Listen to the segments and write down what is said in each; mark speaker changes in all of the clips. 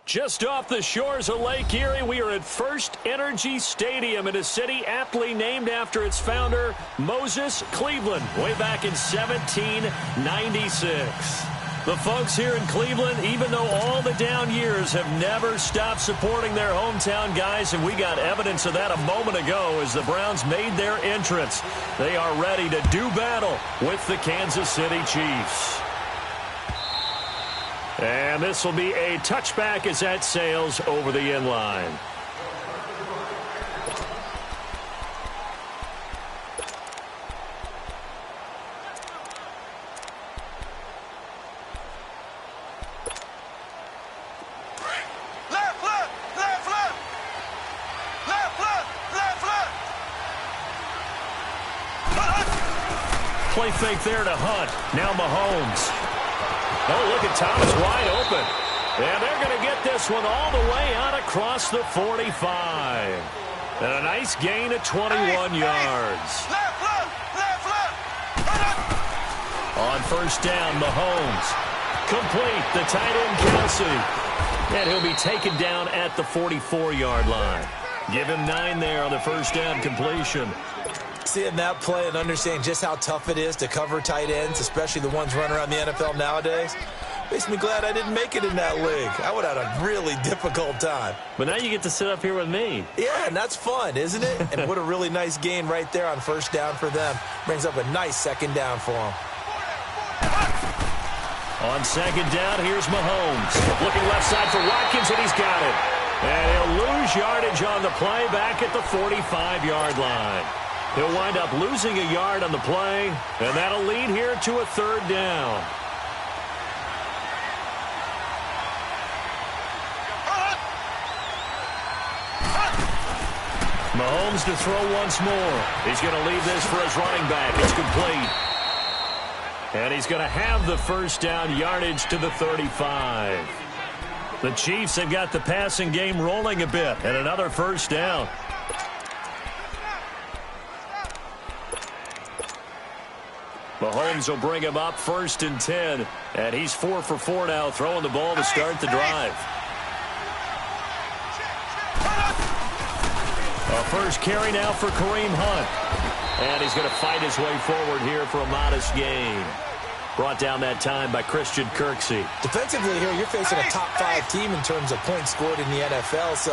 Speaker 1: Just off the shores of Lake Erie, we are at First Energy Stadium in a city aptly named after its founder, Moses Cleveland, way back in 1796. The folks here in Cleveland, even though all the down years, have never stopped supporting their hometown guys, and we got evidence of that a moment ago as the Browns made their entrance. They are ready to do battle with the Kansas City Chiefs. And this will be a touchback as that sails over the end line. Play fake there to Hunt. Now Mahomes. Oh, look at Thomas wide open. And they're going to get this one all the way out across the 45. And a nice gain of 21 yards. On first down, Mahomes. Complete, the tight end Kelsey. And he'll be taken down at the 44-yard line. Give him 9 there on the first down completion.
Speaker 2: Seeing that play and understanding just how tough it is to cover tight ends, especially the ones running around the NFL nowadays, makes me glad I didn't make it in that league. I would have had a really difficult time.
Speaker 1: But now you get to sit up here with me.
Speaker 2: Yeah, and that's fun, isn't it? And what a really nice gain right there on first down for them. Brings up a nice second down for them.
Speaker 1: On second down, here's Mahomes. Looking left side for Watkins, and he's got it. And he'll lose yardage on the play back at the 45-yard line. He'll wind up losing a yard on the play, and that'll lead here to a third down. Mahomes to throw once more. He's going to leave this for his running back. It's complete. And he's going to have the first down yardage to the 35. The Chiefs have got the passing game rolling a bit, and another first down. Mahomes will bring him up first and 10, and he's 4 for 4 now, throwing the ball to start the drive. A first carry now for Kareem Hunt, and he's going to fight his way forward here for a modest gain. Brought down that time by Christian Kirksey.
Speaker 2: Defensively here, you're facing a top 5 team in terms of points scored in the NFL, so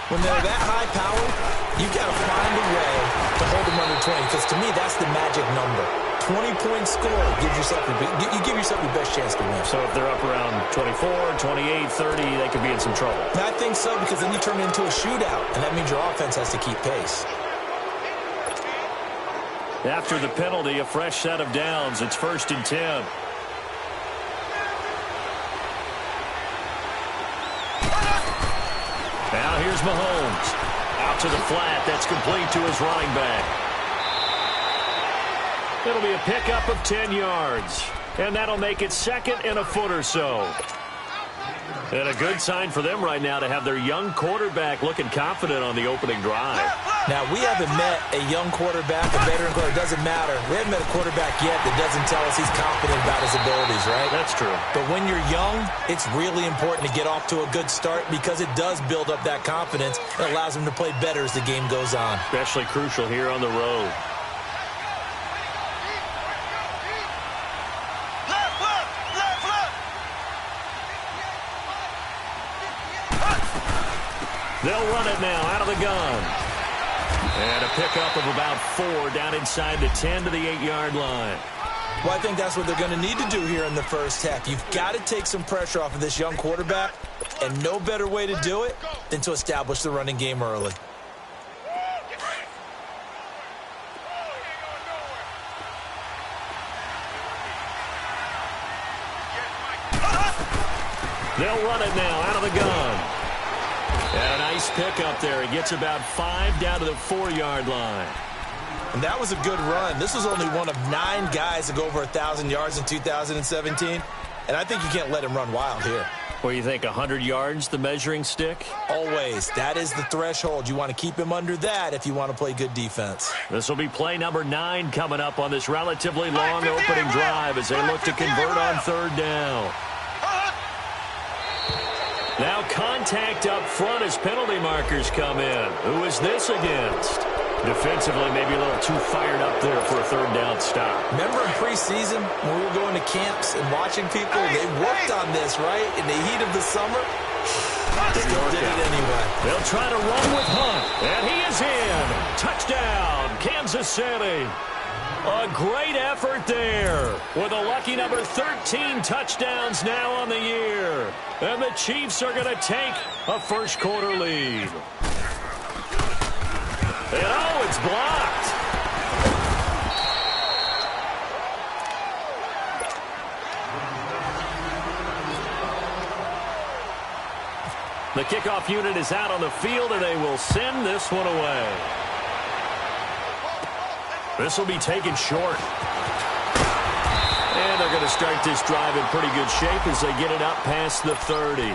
Speaker 2: when they're that high powered, you've got to find a way to hold them under 20, because to me, that's the magic number. 20-point score gives yourself you give yourself your best chance to win.
Speaker 1: So if they're up around 24, 28, 30, they could be in some trouble.
Speaker 2: I think so, because then you turn it into a shootout, and that means your offense has to keep pace.
Speaker 1: After the penalty, a fresh set of downs. It's first and 10. Now here's Mahomes. Out to the flat. That's complete to his running back. It'll be a pickup of 10 yards. And that'll make it second and a foot or so. And a good sign for them right now to have their young quarterback looking confident on the opening drive.
Speaker 2: Now, we haven't met a young quarterback, a veteran quarterback. It doesn't matter. We haven't met a quarterback yet that doesn't tell us he's confident about his abilities, right?
Speaker 1: That's true.
Speaker 2: But when you're young, it's really important to get off to a good start because it does build up that confidence. It allows him to play better as the game goes on.
Speaker 1: Especially crucial here on the road. They'll run it now out of the gun. And a pickup of about 4 down inside the 10 to the 8-yard line.
Speaker 2: Well, I think that's what they're going to need to do here in the first half. You've got to take some pressure off of this young quarterback, and no better way to do it than to establish the running game early.
Speaker 1: They'll run it now out of the gun. And a nice pickup there. He gets about 5 down to the 4-yard line.
Speaker 2: And that was a good run. This was only one of 9 guys to go over 1,000 yards in 2017. And I think you can't let him run wild here.
Speaker 1: What do you think, 100 yards, the measuring stick?
Speaker 2: Always. That is the threshold. You want to keep him under that if you want to play good defense.
Speaker 1: This will be play number 9 coming up on this relatively long opening drive as they look to convert on third down. Now contact up front as penalty markers come in. Who is this against? Defensively, maybe a little too fired up there for a third down stop.
Speaker 2: Remember in preseason when we were going to camps and watching people? They worked on this, right? In the heat of the summer. Still did it anyway.
Speaker 1: They'll try to run with Hunt. And he is in. Touchdown, Kansas City. A great effort there with a lucky number 13 touchdowns now on the year. And the Chiefs are going to take a first quarter lead. And oh, it's blocked. The kickoff unit is out on the field, and they will send this one away. This will be taken short. And they're going to start this drive in pretty good shape as they get it up past the 30.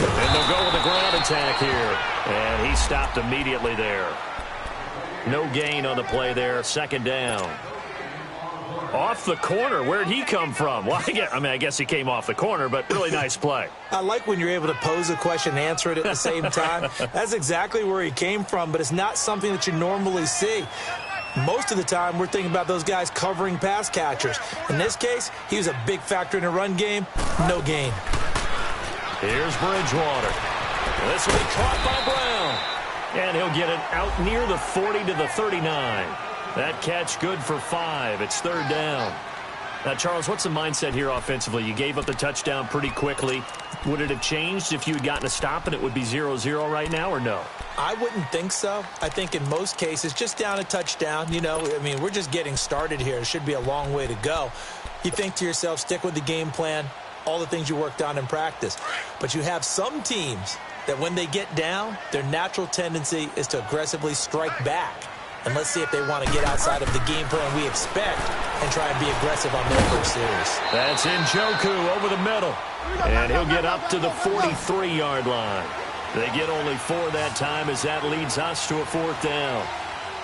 Speaker 1: And they'll go with a ground attack here. And he stopped immediately there. No gain on the play there. Second down. Off the corner. Where'd he come from? Well, I guess he came off the corner, but really nice play.
Speaker 2: I like when you're able to pose a question and answer it at the same time. That's exactly where he came from, but it's not something that you normally see. Most of the time, we're thinking about those guys covering pass catchers. In this case, he was a big factor in the run game. No gain.
Speaker 1: Here's Bridgewater. This will be caught by Brown. And he'll get it out near the 40 to the 39. That catch good for 5. It's third down. Now, Charles, what's the mindset here offensively? You gave up the touchdown pretty quickly. Would it have changed if you had gotten a stop and it would be 0-0 right now, or no?
Speaker 2: I wouldn't think so. I think in most cases, just down a touchdown, we're just getting started here. It should be a long way to go. You think to yourself, stick with the game plan, all the things you worked on in practice. But you have some teams that when they get down, their natural tendency is to aggressively strike back. And let's see if they want to get outside of the game plan we expect and try and be aggressive on their first series.
Speaker 1: That's Njoku over the middle. And he'll get up to the 43-yard line. They get only 4 that time as that leads us to a fourth down.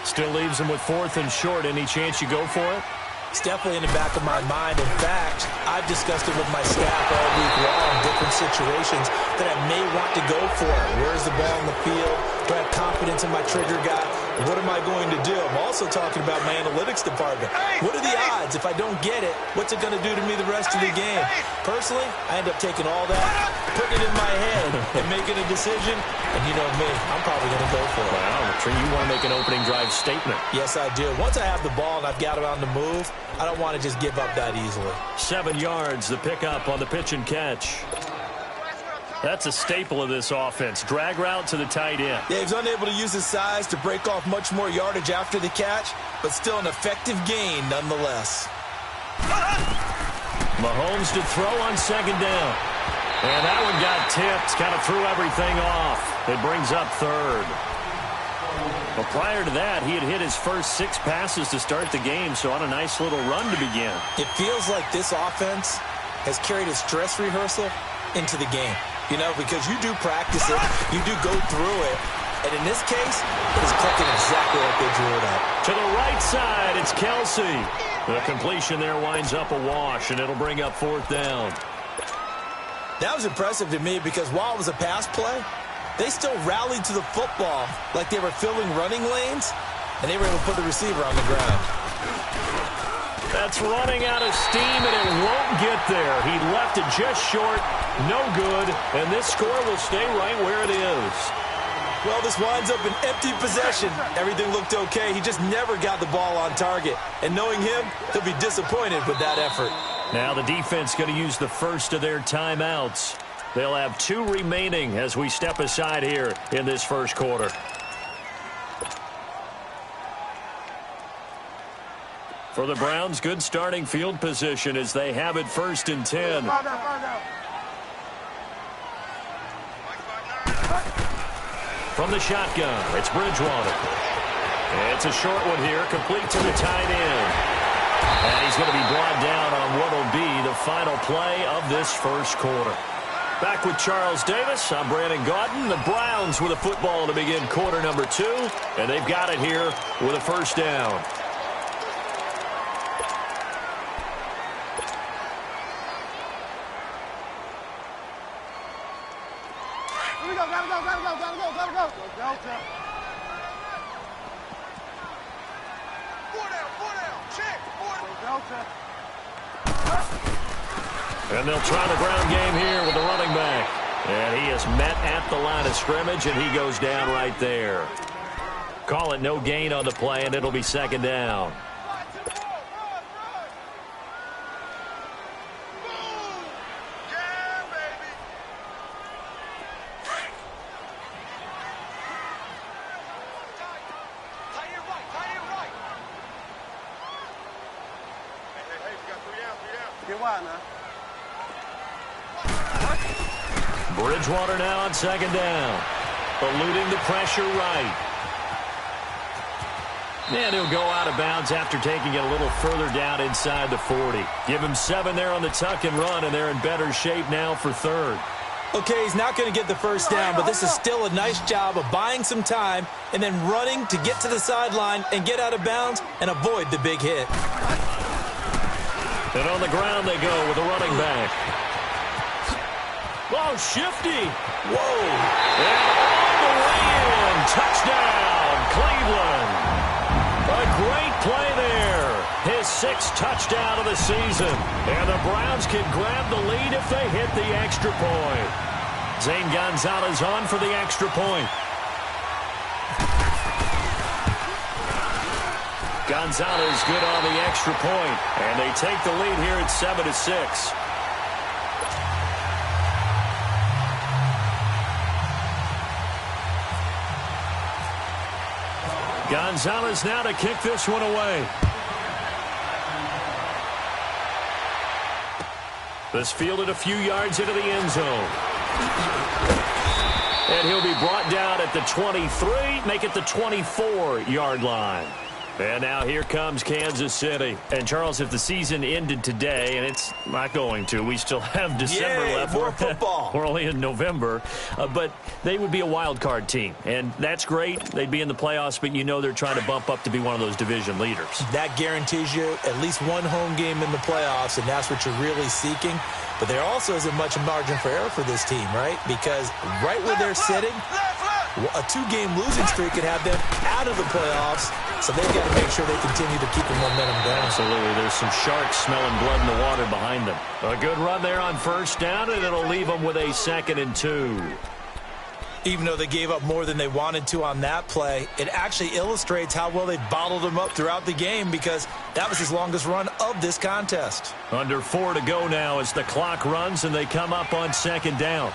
Speaker 1: Still leaves them with fourth and short. Any chance you go for it?
Speaker 2: It's definitely in the back of my mind. In fact, I've discussed it with my staff all week long, different situations that I may want to go for. Where's the ball on the field? Do I have confidence in my trigger guy? What am I going to do? I'm also talking about my analytics department. What are the odds? If I don't get it, what's it going to do to me the rest of the game? Personally, I end up taking all that, putting it in my head, and making a decision. And you know me, I'm probably going to go for it.
Speaker 1: Wow, you want to make an opening drive statement.
Speaker 2: Yes, I do. Once I have the ball and I've got it on the move, I don't want to just give up that easily.
Speaker 1: 7 yards, the pickup on the pitch and catch. That's a staple of this offense. Drag route to the tight end.
Speaker 2: Yeah, he's unable to use his size to break off much more yardage after the catch, but still an effective gain nonetheless.
Speaker 1: Mahomes to throw on second down. And that one got tipped. Kind of threw everything off. It brings up third. But prior to that, he had hit his first 6 passes to start the game, so on a nice little run to begin.
Speaker 2: It feels like this offense has carried its dress rehearsal into the game. Because you do practice it, you do go through it, and in this case, it is clicking exactly like they drew it up.
Speaker 1: To the right side, it's Kelsey. The completion there winds up a wash, and it'll bring up fourth down.
Speaker 2: That was impressive to me because while it was a pass play, they still rallied to the football like they were filling running lanes, and they were able to put the receiver on the ground.
Speaker 1: That's running out of steam, and it won't get there. He left it just short, no good, and this score will stay right where it is.
Speaker 2: Well, this winds up an empty possession. Everything looked okay. He just never got the ball on target. And knowing him, he'll be disappointed with that effort.
Speaker 1: Now the defense going to use the first of their timeouts. They'll have 2 remaining as we step aside here in this first quarter. For the Browns, good starting field position as they have it 1st and 10. From the shotgun, it's Bridgewater. It's a short one here, complete to the tight end. And he's going to be brought down on what will be the final play of this first quarter. Back with Charles Davis, I'm Brandon Gaudin. The Browns with a football to begin quarter number 2, and they've got it here with a first down.
Speaker 3: Here we go, gotta go. Delta. 4 down, check. Delta.
Speaker 1: And they'll try the ground game here with the running back. And he is met at the line of scrimmage, and he goes down right there. Call it no gain on the play, and it'll be second down. Bridgewater now on second down. Eluding the pressure right. And he'll go out of bounds after taking it a little further down inside the 40. Give him 7 there on the tuck and run, and they're in better shape now for third.
Speaker 2: Okay, he's not going to get the first down, but this is still a nice job of buying some time and then running to get to the sideline and get out of bounds and avoid the big hit.
Speaker 1: And on the ground they go with the running back. Oh, shifty.
Speaker 2: Whoa.
Speaker 1: And all the way in. Touchdown, Cleveland. A great play there. His 6th touchdown of the season. And the Browns can grab the lead if they hit the extra point. Zane Gonzalez on for the extra point. Gonzalez good on the extra point. And they take the lead here at 7-6. Gonzalez now to kick this one away. This fielded a few yards into the end zone. And he'll be brought down at the 23, make it the 24-yard line. And now here comes Kansas City. And, Charles, if the season ended today, and it's not going to, we still have December left.
Speaker 2: More football.
Speaker 1: We're only in November. But they would be a wild card team. And that's great. They'd be in the playoffs, but you know they're trying to bump up to be one of those division leaders.
Speaker 2: That guarantees you at least one home game in the playoffs, and that's what you're really seeking. But there also isn't much margin for error for this team, right? Because right where they're sitting, a 2-game losing streak could have them out of the playoffs, so they've got to make sure they continue to keep the momentum going.
Speaker 1: Absolutely. There's some sharks smelling blood in the water behind them. A good run there on first down, and it'll leave them with a 2nd and 2.
Speaker 2: Even though they gave up more than they wanted to on that play, it actually illustrates how well they bottled them up throughout the game because that was his longest run of this contest.
Speaker 1: Under 4 to go now as the clock runs, and they come up on 2nd down.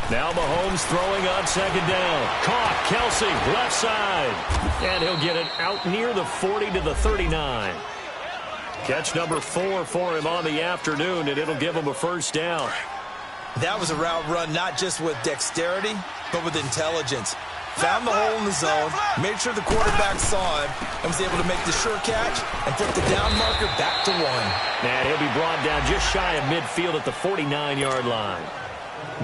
Speaker 1: Now Mahomes throwing on 2nd down. Caught. Kelsey, left side. And he'll get it out near the 40 to the 39. Catch number 4 for him on the afternoon, and it'll give him a first down.
Speaker 2: That was a route run not just with dexterity, but with intelligence. Found the hole in the zone, made sure the quarterback saw him, and was able to make the sure catch and put the down marker back to 1.
Speaker 1: And he'll be brought down just shy of midfield at the 49-yard line.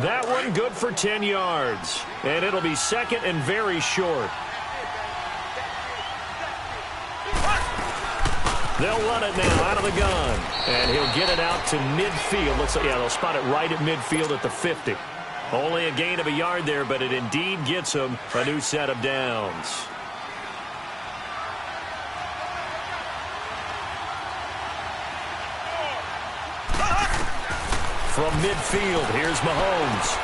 Speaker 1: That one good for 10 yards. And it'll be 2nd and very short. They'll run it now out of the gun. And he'll get it out to midfield. They'll spot it right at midfield at the 50. Only a gain of a yard there, but it indeed gets him a new set of downs. From midfield, here's Mahomes.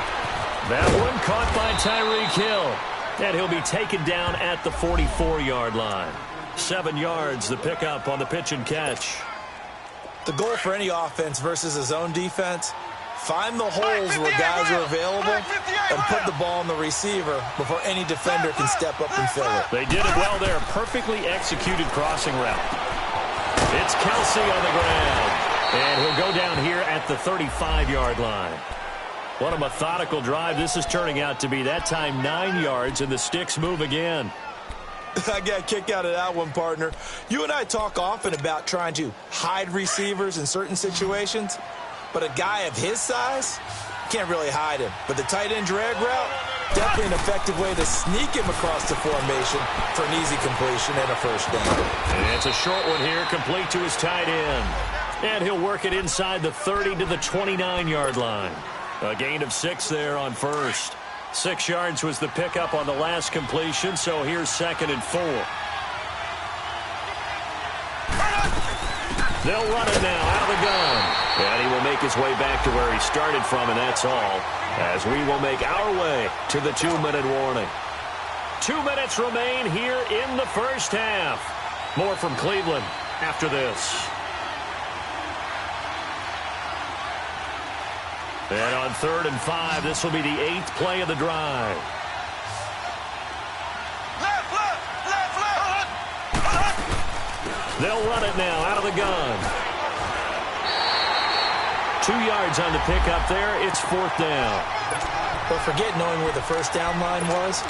Speaker 1: That one caught by Tyreek Hill. And he'll be taken down at the 44-yard line. 7 yards, the pickup on the pitch and catch.
Speaker 2: The goal for any offense versus his own defense, find the holes where guys are available and put the ball on the receiver before any defender can step up and fill it.
Speaker 1: They did it well there. Perfectly executed crossing route. It's Kelsey on the ground. And he'll go down here at the 35-yard line. What a methodical drive this is turning out to be. That time 9 yards, and the sticks move again.
Speaker 2: I got a kick out of that one, partner. You and I talk often about trying to hide receivers in certain situations, but a guy of his size can't really hide him. But the tight end drag route, definitely an effective way to sneak him across the formation for an easy completion and a first down.
Speaker 1: And it's a short one here, complete to his tight end. And he'll work it inside the 30 to the 29-yard line. A gain of 6 there on first. 6 yards was the pickup on the last completion, so here's 2nd and 4. They'll run it now out of the gun. And he will make his way back to where he started from, and that's all, as we will make our way to the 2-minute warning. 2 minutes remain here in the first half. More from Cleveland after this. And on 3rd and 5, this will be the 8th play of the drive. They'll run it now out of the gun. 2 yards on the pickup there. It's 4th down.
Speaker 2: But forget knowing where the first down line was.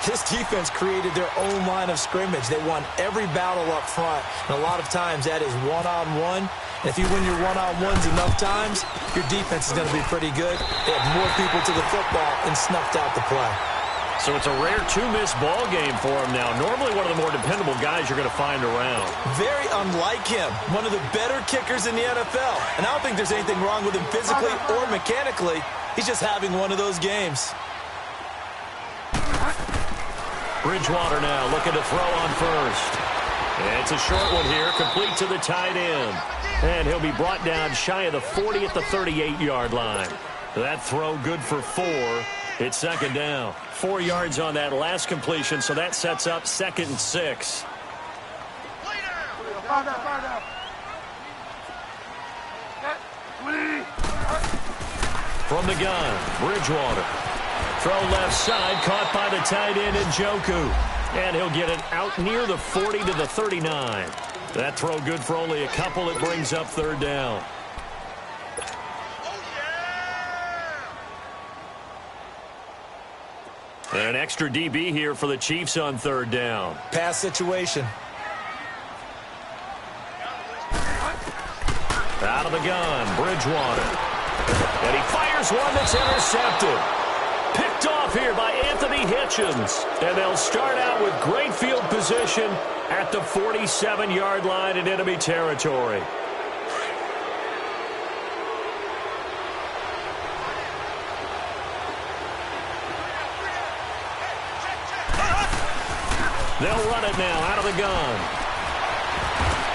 Speaker 2: This defense created their own line of scrimmage. They won every battle up front, and a lot of times that is one-on-one. And if you win your one-on-ones enough times, your defense is going to be pretty good. They had more people to the football and snuffed out the play.
Speaker 1: So it's a rare 2-miss ball game for him now. Normally one of the more dependable guys you're going to find around.
Speaker 2: Very unlike him. One of the better kickers in the NFL. And I don't think there's anything wrong with him physically or mechanically. He's just having one of those games.
Speaker 1: Bridgewater now looking to throw on first. And it's a short one here, complete to the tight end. And he'll be brought down shy of the 40 at the 38-yard line. That throw good for 4. It's 2nd down. 4 yards on that last completion, so that sets up 2nd and 6. From the gun, Bridgewater. Throw left side, caught by the tight end Njoku. And he'll get it out near the 40 to the 39. That throw good for only a couple. It brings up 3rd down. And an extra DB here for the Chiefs on 3rd down.
Speaker 2: Pass situation.
Speaker 1: Out of the gun, Bridgewater. And he fires one that's intercepted. Picked off here by Anthony Hitchens. And they'll start out with great field position at the 47-yard line in enemy territory. They'll run it now out of the gun.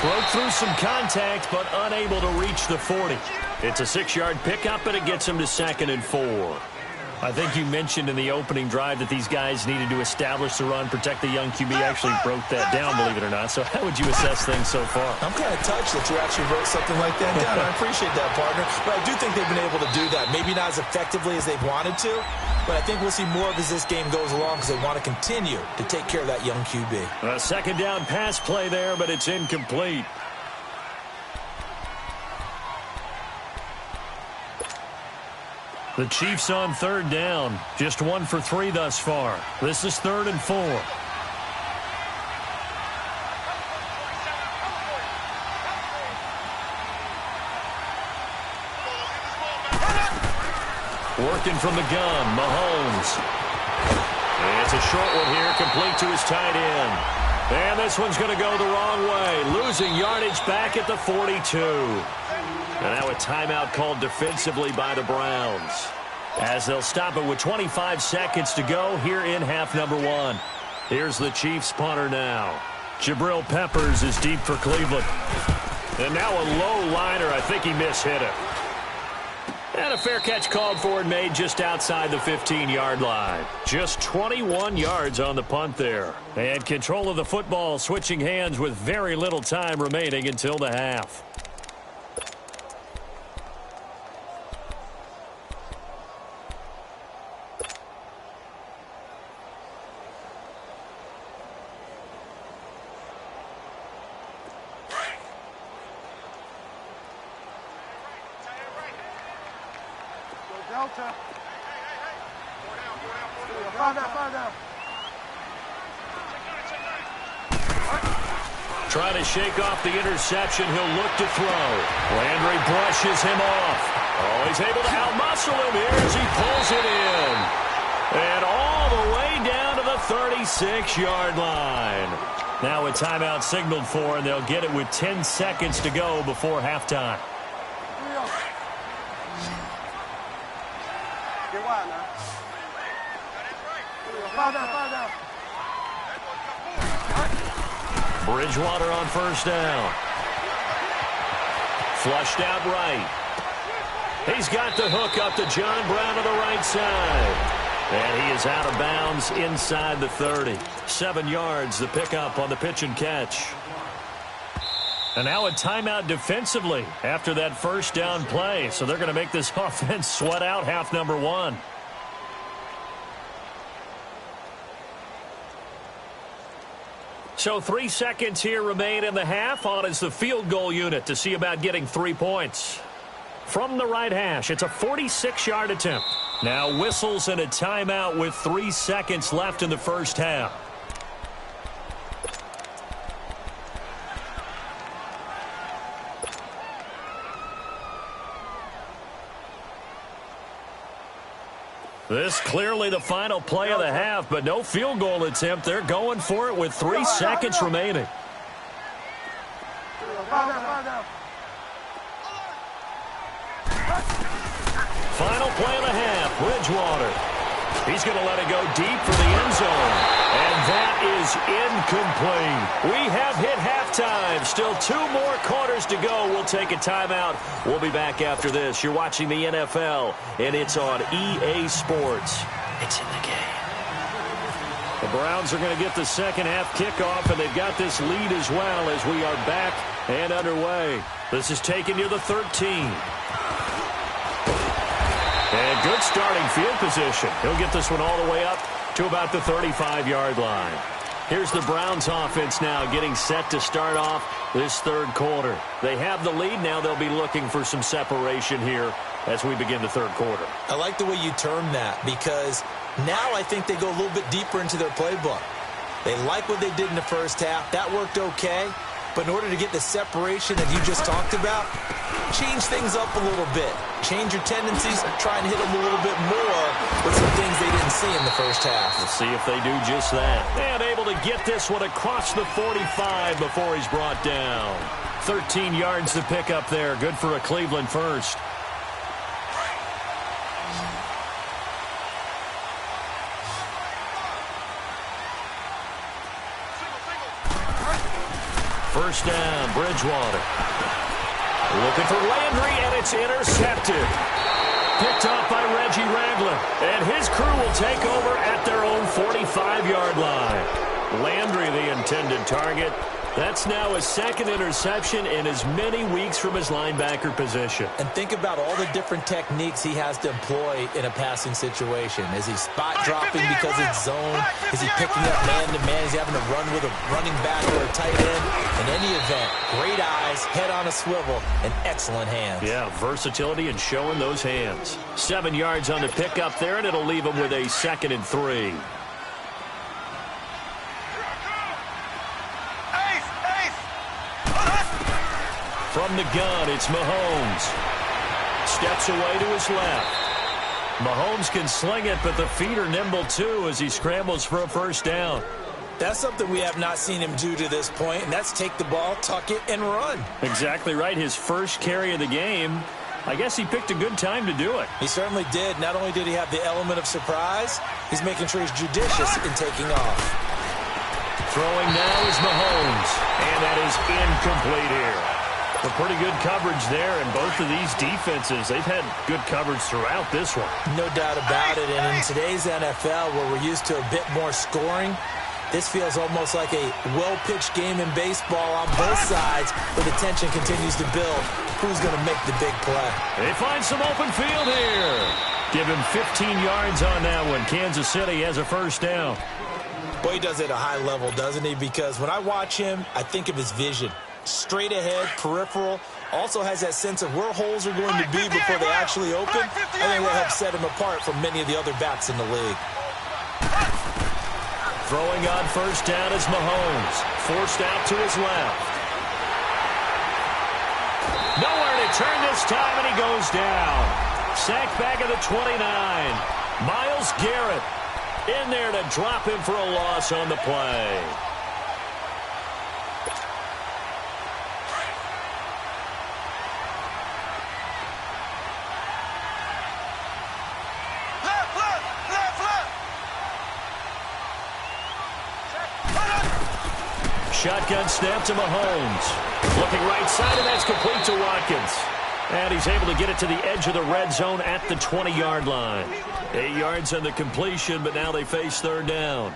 Speaker 1: Broke through some contact, but unable to reach the 40. It's a 6-yard pickup, and it gets him to 2nd and 4. I think you mentioned in the opening drive that these guys needed to establish the run, protect the young QB. Actually broke that down, believe it or not. So how would you assess things so far?
Speaker 2: I'm kind of touched that you actually wrote something like that down. I appreciate that, partner. But I do think they've been able to do that. Maybe not as effectively as they've wanted to, but I think we'll see more of as this game goes along because they want to continue to take care of that young QB.
Speaker 1: A 2nd down pass play there, but it's incomplete. The Chiefs on 3rd down. Just 1 for 3 thus far. This is 3rd and 4. Working from the gun, Mahomes. And it's a short one here, complete to his tight end. And this one's going to go the wrong way. Losing yardage back at the 42. And now a timeout called defensively by the Browns, as they'll stop it with 25 seconds to go here in half number 1. Here's the Chiefs punter now. Jabril Peppers is deep for Cleveland. And now a low liner. I think he mishit it. And a fair catch called for and made just outside the 15-yard line. Just 21 yards on the punt there. And control of the football switching hands with very little time remaining until the half.
Speaker 3: Delta.
Speaker 1: Trying to shake off the interception. He'll look to throw. Landry brushes him off. Oh, he's able to outmuscle him here as he pulls it in. And all the way down to the 36-yard line. Now a timeout signaled for, and they'll get it with 10 seconds to go before halftime. Bridgewater on first down. Flushed out right. He's got the hook up to John Brown to the right side. And he is out of bounds inside the 30. 7 yards, the pickup on the pitch and catch. And now a timeout defensively after that first down play. So they're going to make this offense sweat out half number one. So 3 seconds here remain in the half. On is the field goal unit to see about getting 3 points. From the right hash, it's a 46-yard attempt. Now whistles and a timeout with 3 seconds left in the first half. This clearly the final play of the half, but no field goal attempt. They're going for it with 3 seconds remaining. Final play of the half, Bridgewater. He's going to let it go deep for the end zone. And that is incomplete. We have hit halftime. Still 2 more quarters to go. We'll take a timeout. We'll be back after this. You're watching the NFL, and it's on EA Sports. It's in the game. The Browns are going to get the second half kickoff, and they've got this lead as well as we are back and underway. This is taking you to the 13. And good starting field position. He'll get this one all the way up to about the 35-yard line. Here's the Browns offense now getting set to start off this third quarter. They have the lead. Now they'll be looking for some separation here as we begin the third quarter.
Speaker 2: I like the way you term that because now I think they go a little bit deeper into their playbook. They like what they did in the first half. That worked okay. But in order to get the separation that you just talked about, change things up a little bit. Change your tendencies, try and hit them a little bit more with some things they didn't see in the first half.
Speaker 1: Let's see if they do just that. And able to get this one across the 45 before he's brought down. 13 yards to pick up there. Good for a Cleveland first. First down, Bridgewater. Looking for Landry, and it's intercepted. Picked off by Reggie Ragland. And his crew will take over at their own 45-yard line. Landry, the intended target. That's now his second interception in as many weeks from his linebacker position.
Speaker 2: And think about all the different techniques he has to employ in a passing situation. Is he spot dropping because it's zone? Is he picking up man-to-man? Is he having to run with a running back or a tight end? In any event, great eyes, head on a swivel, and excellent hands.
Speaker 1: Yeah, versatility and showing those hands. 7 yards on the pickup there, and it'll leave him with a 2nd and 3. From the gun, it's Mahomes. Steps away to his left. Mahomes can sling it, but the feet are nimble too as he scrambles for a first down.
Speaker 2: That's something we have not seen him do to this point, and that's take the ball, tuck it, and run.
Speaker 1: Exactly right. His first carry of the game. I guess he picked a good time to do it.
Speaker 2: He certainly did. Not only did he have the element of surprise, he's making sure he's judicious in taking off.
Speaker 1: Throwing now is Mahomes, and that is incomplete here. A pretty good coverage there, and both of these defenses, they've had good coverage throughout this one.
Speaker 2: No doubt about it, and in today's NFL, where we're used to a bit more scoring, this feels almost like a well-pitched game in baseball on both sides, where the tension continues to build. Who's going to make the big play?
Speaker 1: They find some open field here. Give him 15 yards on that one. Kansas City has a first down.
Speaker 2: Boy, he does it at a high level, doesn't he? Because when I watch him, I think of his vision. Straight ahead, peripheral, also has that sense of where holes are going to be before they actually open. I think that helps set him apart from many of the other backs in the league.
Speaker 1: Throwing on first down is Mahomes. Forced out to his left. Nowhere to turn this time, and he goes down. Sacked back at the 29. Myles Garrett in there to drop him for a loss on the play. Shotgun snap to Mahomes. Looking right side, and that's complete to Watkins. And he's able to get it to the edge of the red zone at the 20-yard line. 8 yards on the completion, but now they face third down.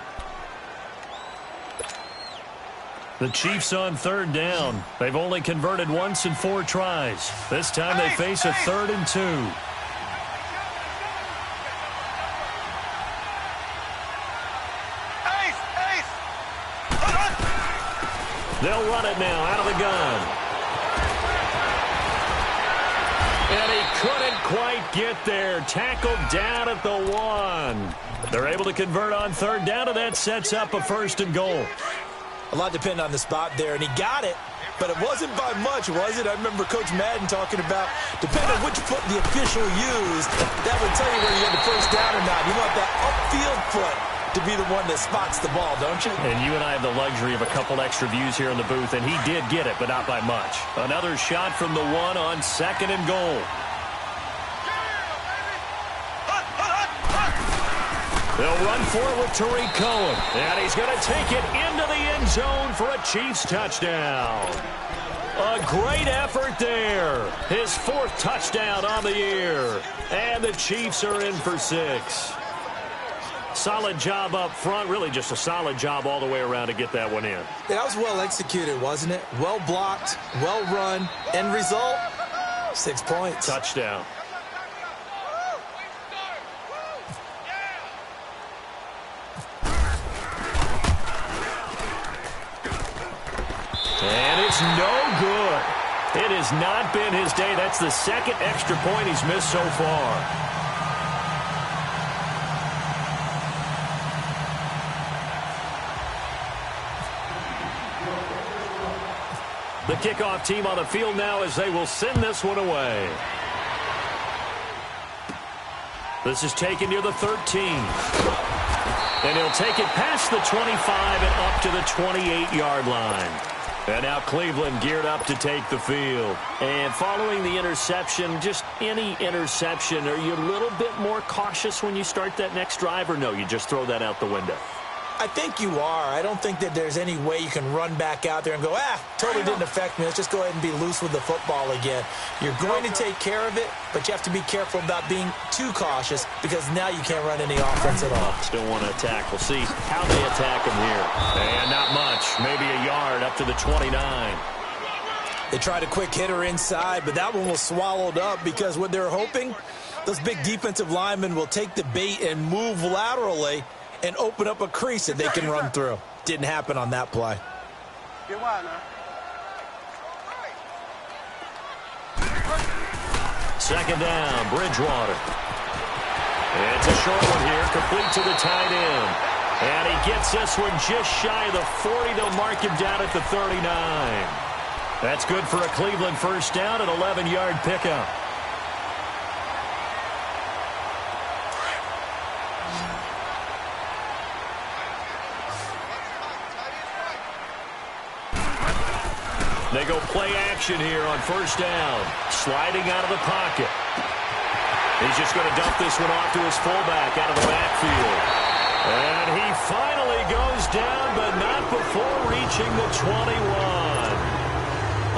Speaker 1: The Chiefs on third down. They've only converted once in 4 tries. This time they face a 3rd and 2. They'll run it now out of the gun. And he couldn't quite get there. Tackled down at the 1. They're able to convert on third down, and that sets up a 1st and goal.
Speaker 2: A lot depended on the spot there, and he got it. But it wasn't by much, was it? I remember Coach Madden talking about, depending on which foot the official used, that would tell you whether you had the first down or not. You want that upfield foot to be the one that spots the ball, don't you?
Speaker 1: And you and I have the luxury of a couple extra views here in the booth, and he did get it, but not by much. Another shot from the 1 on 2nd and goal. They'll run for it with Tariq Cohen, and he's going to take it into the end zone for a Chiefs touchdown. A great effort there. His 4th touchdown on the year, and the Chiefs are in for 6. Solid job up front, really just a solid job all the way around to get that one in.
Speaker 2: Yeah, that was well executed, wasn't it? Well blocked, well run. End result, 6 points.
Speaker 1: Touchdown. And it's no good. It has not been his day. That's the 2nd extra point he's missed so far. The kickoff team on the field now as they will send this one away. This is taken near the 13. And he'll take it past the 25 and up to the 28-yard line. And now Cleveland geared up to take the field. And following the interception, just any interception, are you a little bit more cautious when you start that next drive, or no, you just throw that out the window?
Speaker 2: I think you are. I don't think that there's any way you can run back out there and go, totally didn't affect me. Let's just go ahead and be loose with the football again. You're going to take care of it, but you have to be careful about being too cautious because now you can't run any offense at all.
Speaker 1: Still want to attack. We'll see how they attack him here. And not much. Maybe a yard up to the 29.
Speaker 2: They tried a quick hitter inside, but that one was swallowed up because what they're hoping, those big defensive linemen will take the bait and move laterally and open up a crease that they can run through. Didn't happen on that play.
Speaker 3: Get wide now.
Speaker 1: 2nd down, Bridgewater. It's a short one here, complete to the tight end. And he gets this one just shy of the 40. They'll mark him down at the 39. That's good for a Cleveland first down, an 11-yard pickup. They go play action here on first down. Sliding out of the pocket. He's just going to dump this one off to his fullback out of the backfield. And he finally goes down, but not before reaching the 21.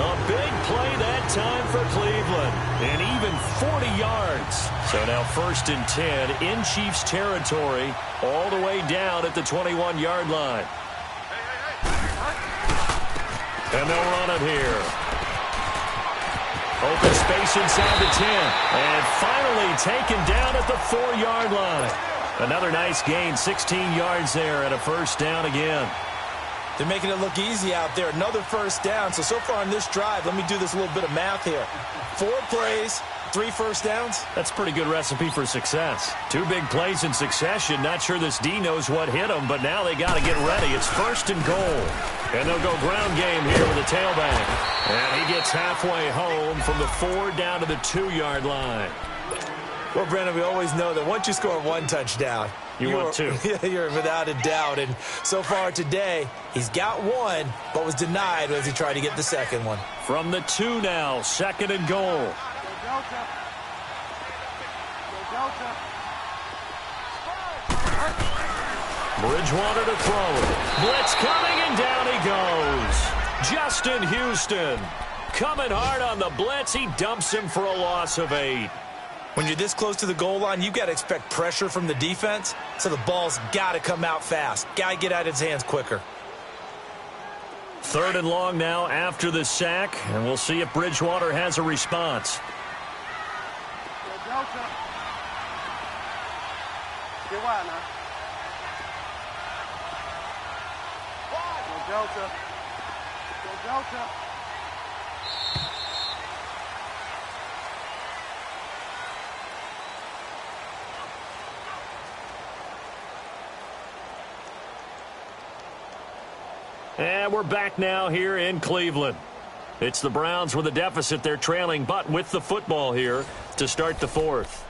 Speaker 1: A big play that time for Cleveland. And even 40 yards. So now 1st and 10 in Chiefs territory, all the way down at the 21-yard line. And they'll run it here. Open space inside the 10. And finally taken down at the 4-yard line. Another nice gain, 16 yards there and a first down again.
Speaker 2: They're making it look easy out there. Another first down. So far on this drive, let me do this little bit of math here. 4 plays, 3 first downs.
Speaker 1: That's a pretty good recipe for success. 2 big plays in succession. Not sure this D knows what hit them, but now they got to get ready. It's 1st and goal. And they'll go ground game here with a tailback. And he gets halfway home from the 4 down to the 2-yard line.
Speaker 2: Well, Brandon, we always know that once you score 1 touchdown,
Speaker 1: you want 2.
Speaker 2: You're without a doubt. And so far today, he's got 1, but was denied as he tried to get the 2nd one.
Speaker 1: From the 2 now, 2nd and goal. Bridgewater to throw it. Blitz coming, and down he goes. Justin Houston coming hard on the blitz. He dumps him for a loss of 8.
Speaker 2: When you're this close to the goal line, you've got to expect pressure from the defense, so the ball's got to come out fast. Got to get out of his hands quicker.
Speaker 1: 3rd and long now after the sack, and we'll see if Bridgewater has a response.
Speaker 3: Get wide now. Go Delta. Go Delta.
Speaker 1: And we're back now here in Cleveland. It's the Browns with a deficit. They're trailing, but with the football here to start the 4th.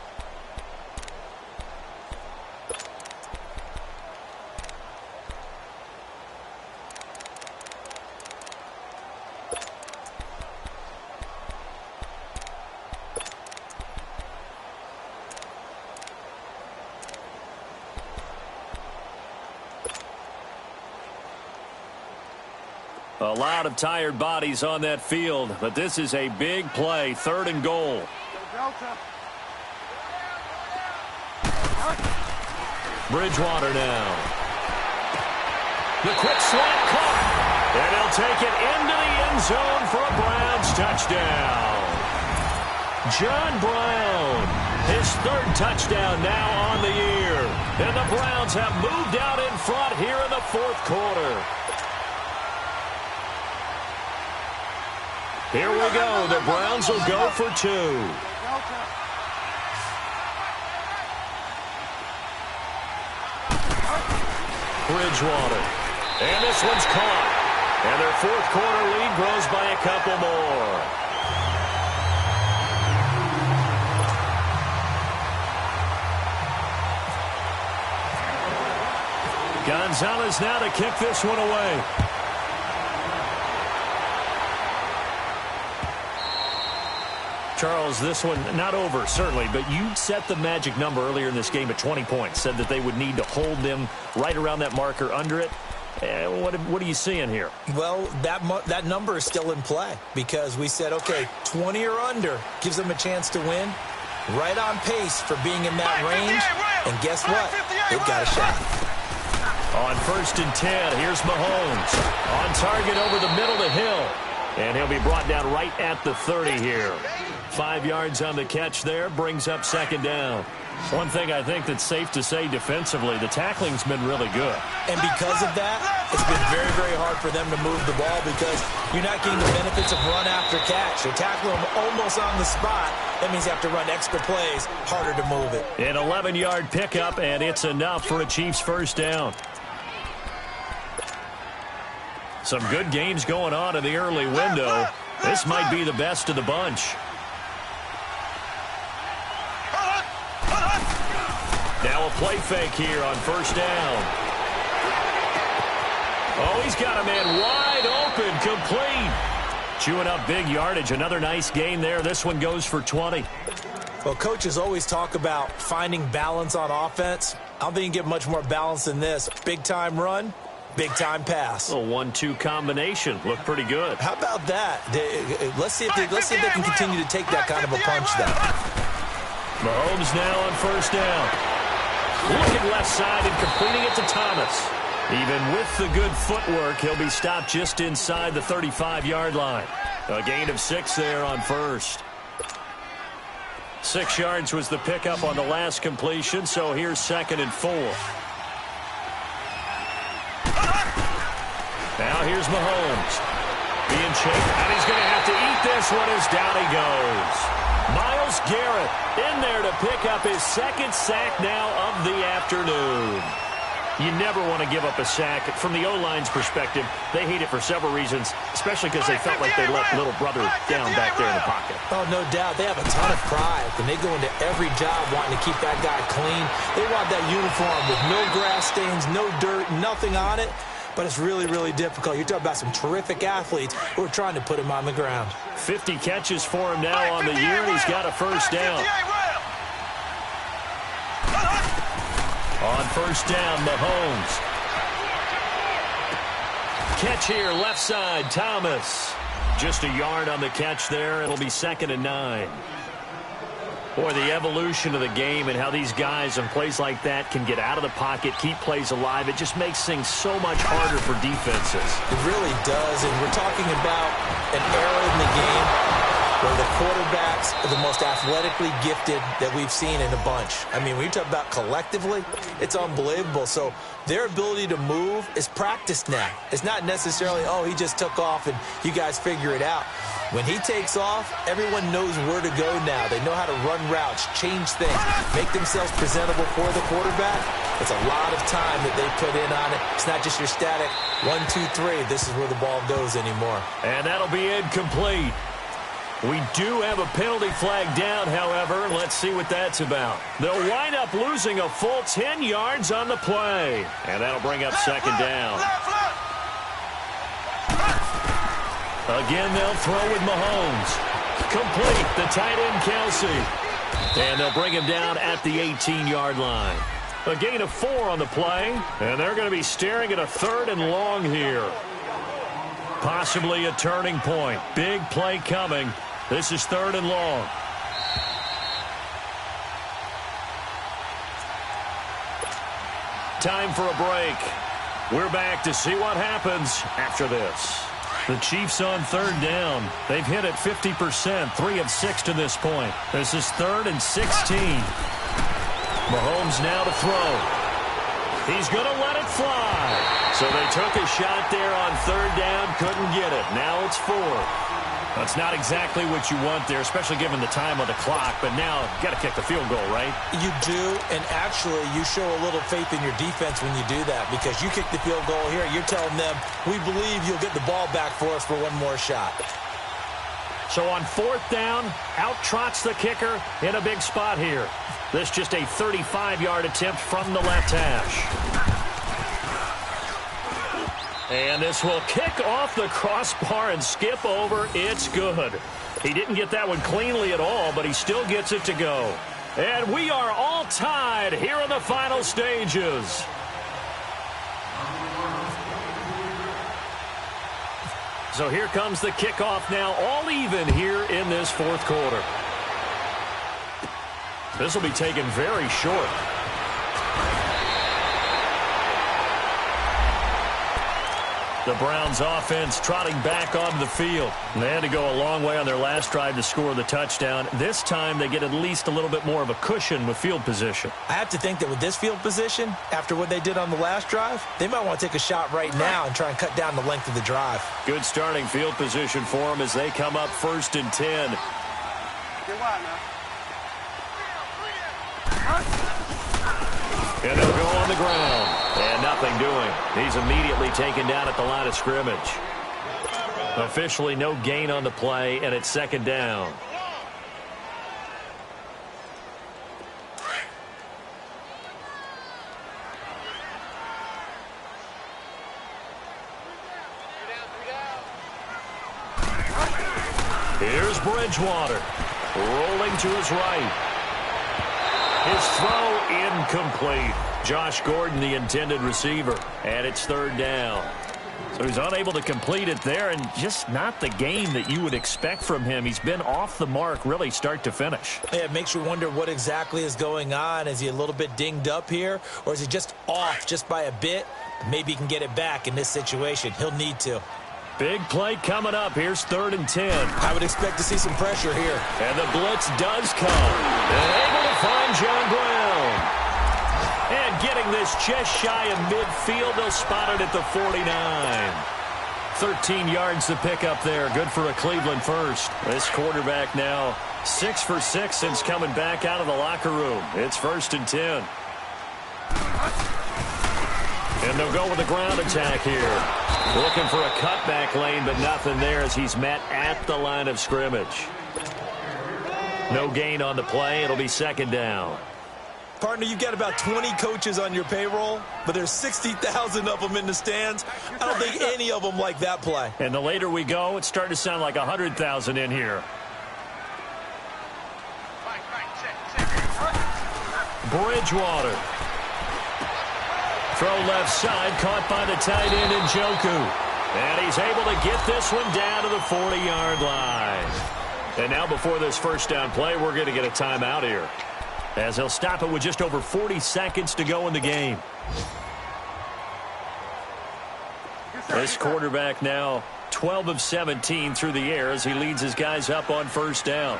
Speaker 1: A lot of tired bodies on that field, but this is a big play. 3rd and goal. Bridgewater now. The quick slant caught. And he'll take it into the end zone for a Browns touchdown. John Brown, his 3rd touchdown now on the year. And the Browns have moved out in front here in the 4th quarter. Here we go. The Browns will go for 2. Bridgewater. And this one's caught. And their 4th quarter lead grows by a couple more. Gonzalez now to kick this one away. Charles, this one not over, certainly, but you set the magic number earlier in this game at 20 points, said that they would need to hold them right around that marker under it. What are you seeing here?
Speaker 2: Well, that number is still in play because we said, okay, 20 or under gives them a chance to win. Right on pace for being in that range. And guess what? They've got a shot.
Speaker 1: On 1st and 10, here's Mahomes. On target over the middle to Hill. And he'll be brought down right at the 30 here. 5 yards on the catch there, brings up 2nd down. One thing I think that's safe to say defensively, the tackling's been really good.
Speaker 2: And because of that, it's been very, very hard for them to move the ball because you're not getting the benefits of run after catch. You're tackling them almost on the spot. That means you have to run extra plays, harder to move it.
Speaker 1: An 11-yard pickup, and it's enough for a Chiefs 1st down. Some good games going on in the early window. This might be the best of the bunch. Now a play fake here on 1st down. Oh, he's got a man wide open, complete. Chewing up big yardage. Another nice gain there. This one goes for 20.
Speaker 2: Well, coaches always talk about finding balance on offense. I don't think you can get much more balance than this. Big-time run, big-time pass.
Speaker 1: A 1-2 combination. Looked pretty good.
Speaker 2: How about that? Let's see if they can continue to take that kind of a punch then.
Speaker 1: Mahomes now on 1st down. Looking left side and completing it to Thomas. Even with the good footwork, he'll be stopped just inside the 35-yard line. A gain of 6 there on 1st. 6 yards was the pickup on the last completion, so here's 2nd and 4. Now here's Mahomes. Being chased, and he's going to have to eat this one as down he goes. Myles Garrett in there to pick up his second sack now of the afternoon. You never want to give up a sack. From the O-line's perspective, they hate it for several reasons, especially because they felt like they let little brother down back there in the pocket.
Speaker 2: Oh, no doubt. They have a ton of pride. When they go into every job wanting to keep that guy clean, they want that uniform with no grass stains, no dirt, nothing on it. But it's really, really difficult. You're talking about some terrific athletes who are trying to put him on the ground.
Speaker 1: 50 catches for him now on the year, and he's got a first down. On first down, Mahomes. Catch here, left side, Thomas. Just a yard on the catch there. It'll be 2nd and 9. Boy, the evolution of the game and how these guys on plays like that can get out of the pocket, keep plays alive, it just makes things so much harder for defenses.
Speaker 2: It really does, and we're talking about an era in the game where the quarterbacks are the most athletically gifted that we've seen in a bunch. I mean, when you talk about collectively, it's unbelievable. So their ability to move is practiced now. It's not necessarily, oh, he just took off and you guys figure it out. When he takes off, everyone knows where to go now. They know how to run routes, change things, make themselves presentable for the quarterback. It's a lot of time that they put in on it. It's not just your static 1, 2, 3. This is where the ball goes anymore.
Speaker 1: And that'll be incomplete. We do have a penalty flag down, however. Let's see what that's about. They'll wind up losing a full 10 yards on the play. And that'll bring up 2nd down. Again, they'll throw with Mahomes. Complete, the tight end, Kelsey. And they'll bring him down at the 18-yard line. A gain of 4 on the play. And they're going to be staring at a 3rd and long here. Possibly a turning point. Big play coming. This is 3rd and long. Time for a break. We're back to see what happens after this. The Chiefs on 3rd down. They've hit it 50%, 3 of 6 to this point. This is 3rd and 16. Mahomes now to throw. He's going to let it fly. So they took a shot there on 3rd down, couldn't get it. Now it's 4th. That's not exactly what you want there, especially given the time on the clock. But now you got to kick the field goal, right?
Speaker 2: You do, and actually you show a little faith in your defense when you do that, because you kick the field goal here, you're telling them, we believe you'll get the ball back for us for one more shot.
Speaker 1: So on 4th down, out trots the kicker in a big spot here. This just a 35-yard attempt from the left hash. And this will kick off the crossbar and skip over. It's good. He didn't get that one cleanly at all, but he still gets it to go. And we are all tied here in the final stages. So here comes the kickoff now, all even here in this 4th quarter. This will be taken very short. The Browns offense trotting back onto the field. They had to go a long way on their last drive to score the touchdown. This time they get at least a little bit more of a cushion with field position.
Speaker 2: I have to think that with this field position, after what they did on the last drive, they might want to take a shot right now and try and cut down the length of the drive.
Speaker 1: Good starting field position for them as they come up 1st and 10. And they'll go on the ground. And nothing doing. He's immediately taken down at the line of scrimmage. Officially no gain on the play, and it's 2nd down. Here's Bridgewater. Rolling to his right. His throw incomplete. Josh Gordon, the intended receiver. And it's 3rd down. So he's unable to complete it there, and just not the game that you would expect from him. He's been off the mark really start to finish.
Speaker 2: Yeah, it makes you wonder what exactly is going on. Is he a little bit dinged up here, or is he just off just by a bit? Maybe he can get it back in this situation. He'll need to.
Speaker 1: Big play coming up. Here's 3rd and 10.
Speaker 2: I would expect to see some pressure here.
Speaker 1: And the blitz does come. And able to find John Brown. And getting this just shy of midfield. They'll spot it at the 49. 13 yards to pick up there. Good for a Cleveland first. This quarterback now 6 for 6 since coming back out of the locker room. It's 1st and 10. And they'll go with the ground attack here. Looking for a cutback lane, but nothing there as he's met at the line of scrimmage. No gain on the play. It'll be 2nd down.
Speaker 2: Partner, you've got about 20 coaches on your payroll, but there's 60,000 of them in the stands. I don't think any of them like that play.
Speaker 1: And the later we go, it's starting to sound like 100,000 in here. Bridgewater. Throw left side, caught by the tight end Njoku. And he's able to get this one down to the 40-yard line. And now before this 1st down play, we're going to get a timeout here, as he'll stop it with just over 40 seconds to go in the game. This quarterback now 12 of 17 through the air as he leads his guys up on 1st down.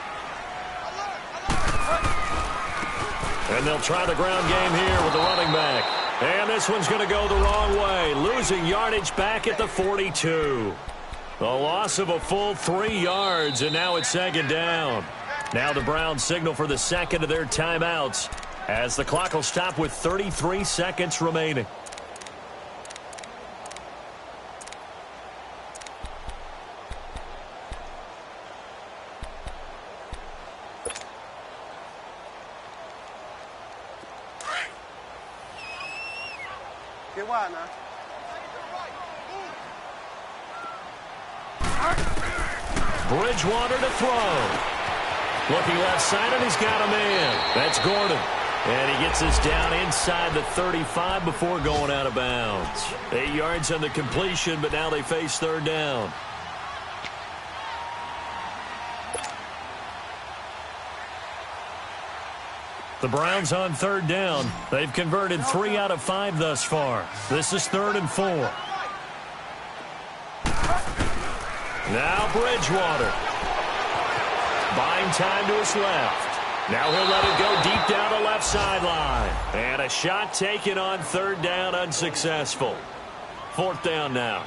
Speaker 1: And they'll try the ground game here with the running back. And this one's going to go the wrong way, losing yardage back at the 42. A loss of a full 3 yards, and now it's 2nd down. Now the Browns signal for the 2nd of their timeouts as the clock will stop with 33 seconds remaining. Bridgewater to throw. Looking left side, and he's got a man. That's Gordon. And he gets this down inside the 35 before going out of bounds. 8 yards on the completion, but now they face 3rd down. The Browns on 3rd down. They've converted 3 out of 5 thus far. This is 3rd and 4. Now Bridgewater. Buying time to his left. Now he'll let it go deep down the left sideline. And a shot taken on 3rd down, unsuccessful. 4th down now.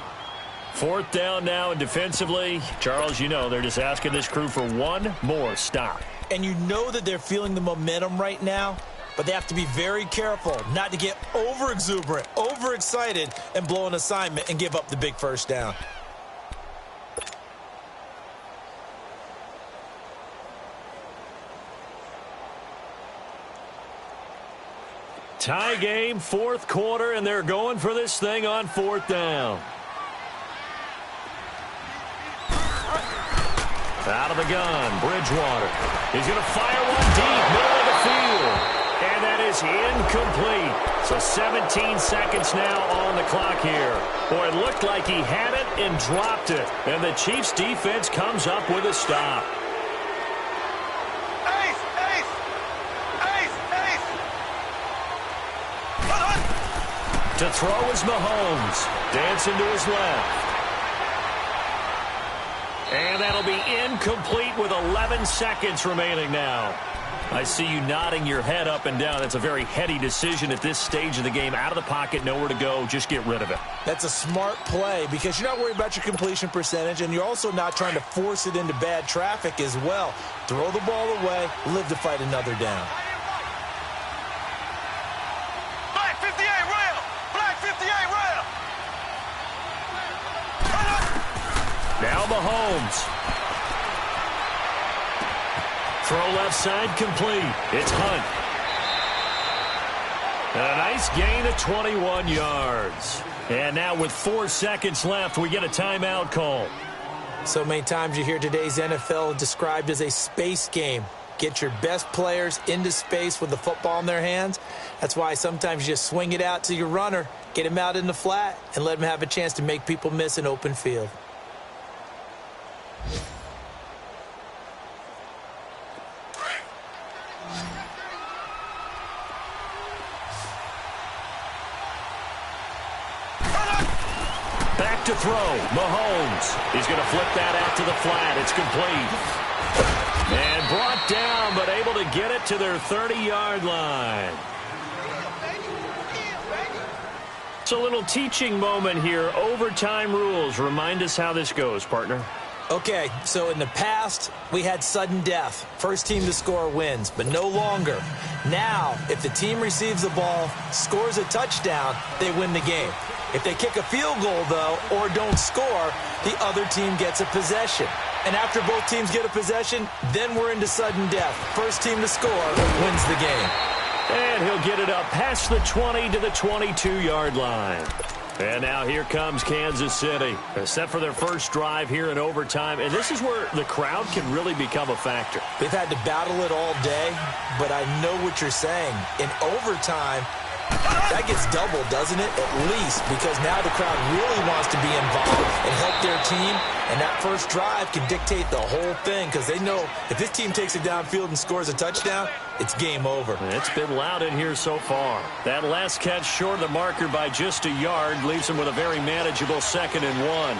Speaker 1: 4th down now, and defensively, Charles, you know, they're just asking this crew for one more stop.
Speaker 2: And you know that they're feeling the momentum right now, but they have to be very careful not to get over-exuberant, overexcited, and blow an assignment and give up the big 1st down.
Speaker 1: Tie game, 4th quarter, and they're going for this thing on 4th down. Out of the gun, Bridgewater. He's going to fire one deep, middle of the field. And that is incomplete. So 17 seconds now on the clock here. Boy, it looked like he had it and dropped it. And the Chiefs defense comes up with a stop. To throw is Mahomes. Dancing to his left. And that'll be incomplete with 11 seconds remaining now. I see you nodding your head up and down. That's a very heady decision at this stage of the game. Out of the pocket, nowhere to go. Just get rid of it.
Speaker 2: That's a smart play because you're not worried about your completion percentage, and you're also not trying to force it into bad traffic as well. Throw the ball away, live to fight another down.
Speaker 3: Black 58 rail! Black 58 rail!
Speaker 1: Now Mahomes. Throw left side complete. It's Hunt. And a nice gain of 21 yards. And now with 4 seconds left, we get a timeout call.
Speaker 2: So many times you hear today's NFL described as a space game. Get your best players into space with the football in their hands. That's why sometimes you just swing it out to your runner, get him out in the flat, and let him have a chance to make people miss an open field. Back
Speaker 1: to throw, Mahomes. He's going to flip that out to the flat. It's complete. And brought down, but able to get it to their 30-yard line. It's a little teaching moment here. Overtime rules. Remind us how this goes, partner.
Speaker 2: Okay, so in the past, we had sudden death. First team to score wins, but no longer. Now, if the team receives the ball, scores a touchdown, they win the game. If they kick a field goal, though, or don't score, the other team gets a possession. And after both teams get a possession, then we're into sudden death. First team to score wins the game.
Speaker 1: And he'll get it up past the 20 to the 22-yard line. And now here comes Kansas City. They're set for their first drive here in overtime. And this is where the crowd can really become a factor.
Speaker 2: They've had to battle it all day, but I know what you're saying. In overtime, that gets doubled, doesn't it? At least, because now the crowd really wants to be involved and help their team. And that first drive can dictate the whole thing because they know if this team takes it downfield and scores a touchdown, it's game over.
Speaker 1: It's been loud in here so far. That last catch short of the marker by just a yard leaves them with a very manageable 2nd and 1.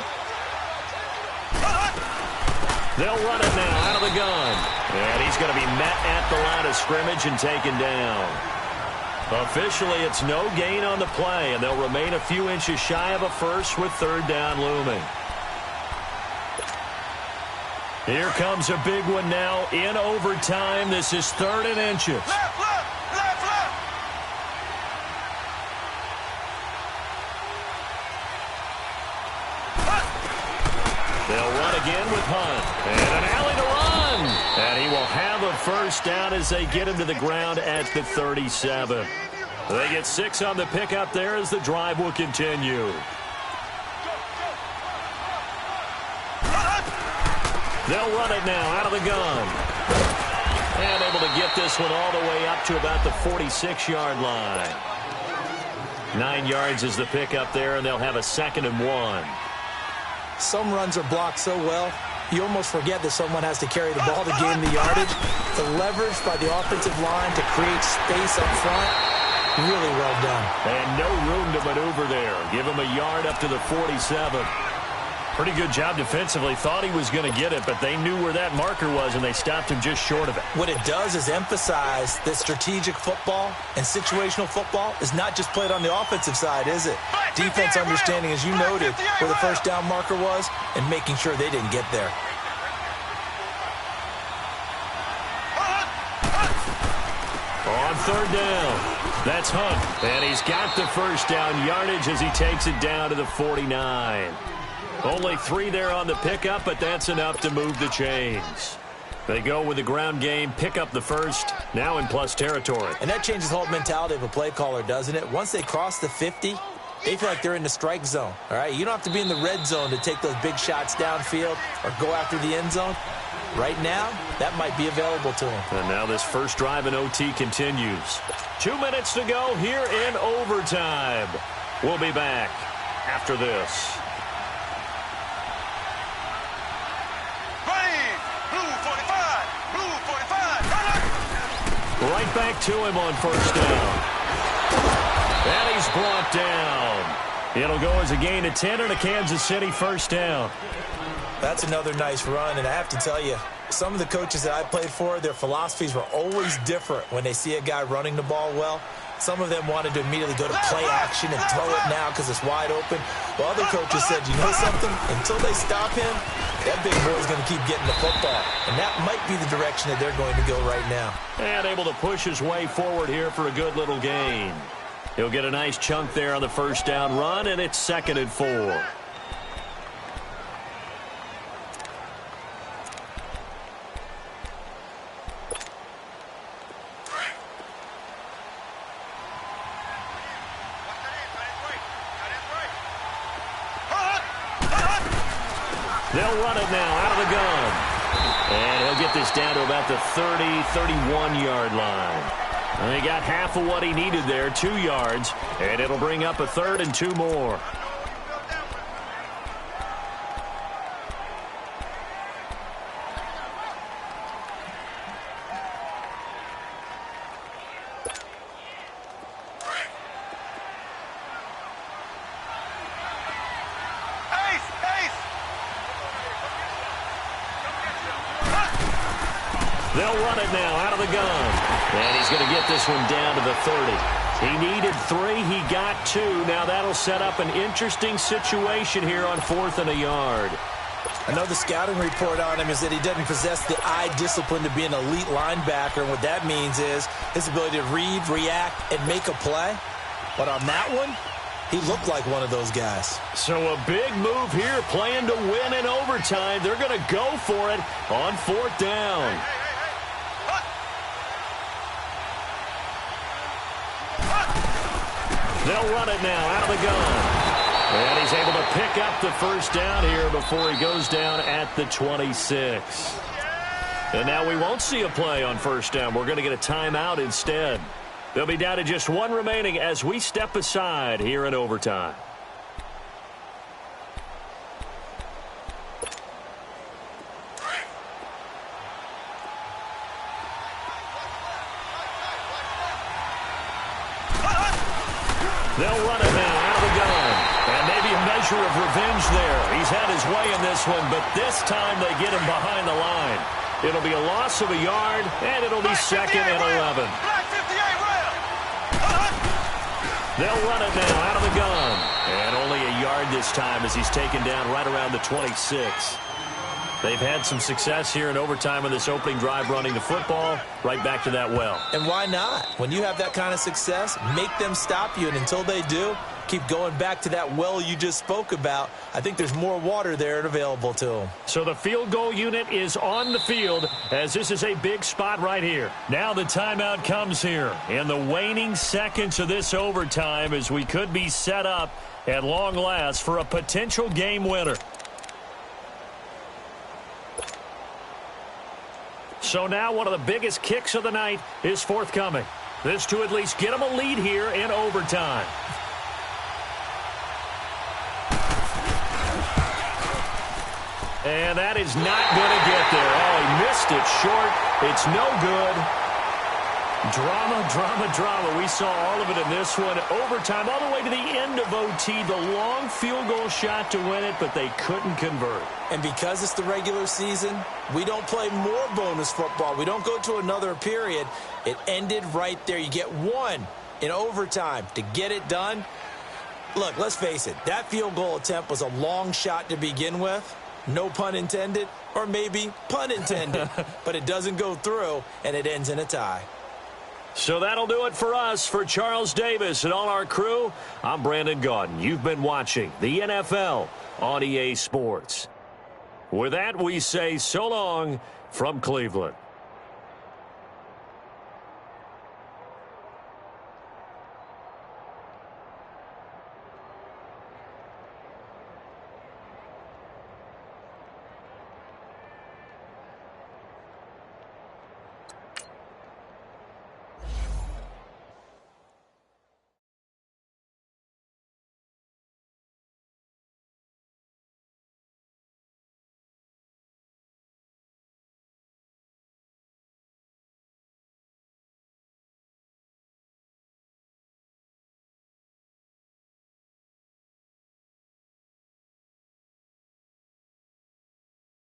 Speaker 1: They'll run it now out of the gun. And he's going to be met at the line of scrimmage and taken down. Officially, it's no gain on the play, and they'll remain a few inches shy of a first with 3rd down looming. Here comes a big one now in overtime. This is 3rd and inches.
Speaker 3: Left.
Speaker 1: They'll run again with Hunt. And an alley to run. And he will have a first down as they get him to the ground at the 37. They get 6 on the pickup there as the drive will continue. They'll run it now out of the gun. And able to get this one all the way up to about the 46-yard line. 9 yards is the pickup there, and they'll have a 2nd and 1.
Speaker 2: Some runs are blocked so well, you almost forget that someone has to carry the ball to gain the yardage. The leverage by the offensive line to create space up front, really well done.
Speaker 1: And no room to maneuver there. Give him a yard up to the 47. Pretty good job defensively. Thought he was going to get it, but they knew where that marker was, and they stopped him just short of it.
Speaker 2: What it does is emphasize that strategic football and situational football is not just played on the offensive side, is it? Defense understanding, as you noted, where the first down marker was and making sure they didn't get there.
Speaker 1: On 3rd down, that's Hunt. And he's got the first down yardage as he takes it down to the 49. Only 3 there on the pickup, but that's enough to move the chains. They go with the ground game, pick up the first, now in plus territory.
Speaker 2: And that changes the whole mentality of a play caller, doesn't it? Once they cross the 50, they feel like they're in the strike zone, all right? You don't have to be in the red zone to take those big shots downfield or go after the end zone. Right now, that might be available to them.
Speaker 1: And now this first drive in OT continues. 2 minutes to go here in overtime. We'll be back after this. Right back to him on first down. And he's brought down. It'll go as a gain of 10 and a Kansas City first down.
Speaker 2: That's another nice run, and I have to tell you, some of the coaches that I played for, their philosophies were always different when they see a guy running the ball well. Some of them wanted to immediately go to play action and throw it now because it's wide open. While other coaches said, you know something? Until they stop him, that big boy's going to keep getting the football. And that might be the direction that they're going to go right now.
Speaker 1: And able to push his way forward here for a good little gain. He'll get a nice chunk there on the first down run, and it's 2nd and 4. They'll run it now out of the gun. And he'll get this down to about the 30, 31-yard line. And he got half of what he needed there, 2 yards. And it'll bring up a 3rd and 2 more. They'll run it now out of the gun. And he's going to get this one down to the 30. He needed 3. He got 2. Now that'll set up an interesting situation here on 4th and a yard.
Speaker 2: Another scouting report on him is that he doesn't possess the eye discipline to be an elite linebacker, and what that means is his ability to read, react, and make a play. But on that one, he looked like one of those guys.
Speaker 1: So a big move here, playing to win in overtime. They're going to go for it on 4th down. They'll run it now out of the gun. And he's able to pick up the first down here before he goes down at the 26. And now we won't see a play on 1st down. We're going to get a timeout instead. They'll be down to just one remaining as we step aside here in overtime. They'll run it now out of the gun. And maybe a measure of revenge there. He's had his way in this one, but this time they get him behind the line. It'll be a loss of a yard, and it'll be 2nd and 11. They'll run it now out of the gun. And only a yard this time as he's taken down right around the 26. They've had some success here in overtime in this opening drive running the football. Right back to that well.
Speaker 2: And why not? When you have that kind of success, make them stop you. And until they do, keep going back to that well you just spoke about. I think there's more water there and available to them.
Speaker 1: So the field goal unit is on the field as this is a big spot right here. Now the timeout comes here in the waning seconds of this overtime as we could be set up at long last for a potential game winner. So now one of the biggest kicks of the night is forthcoming. This to at least get them a lead here in overtime. And that is not going to get there. Oh, he missed it short. It's no good. Drama, drama, drama. We saw all of it in this one. Overtime all the way to the end of OT. The long field goal shot to win it, but they couldn't convert.
Speaker 2: And because it's the regular season, we don't play more bonus football. We don't go to another period. It ended right there. You get one in overtime to get it done. Look, let's face it. That field goal attempt was a long shot to begin with. No pun intended, or maybe pun intended. But it doesn't go through, and it ends in a tie.
Speaker 1: So that'll do it for us. For Charles Davis and all our crew, I'm Brandon Gaudin. You've been watching the NFL on EA Sports. With that, we say so long from Cleveland.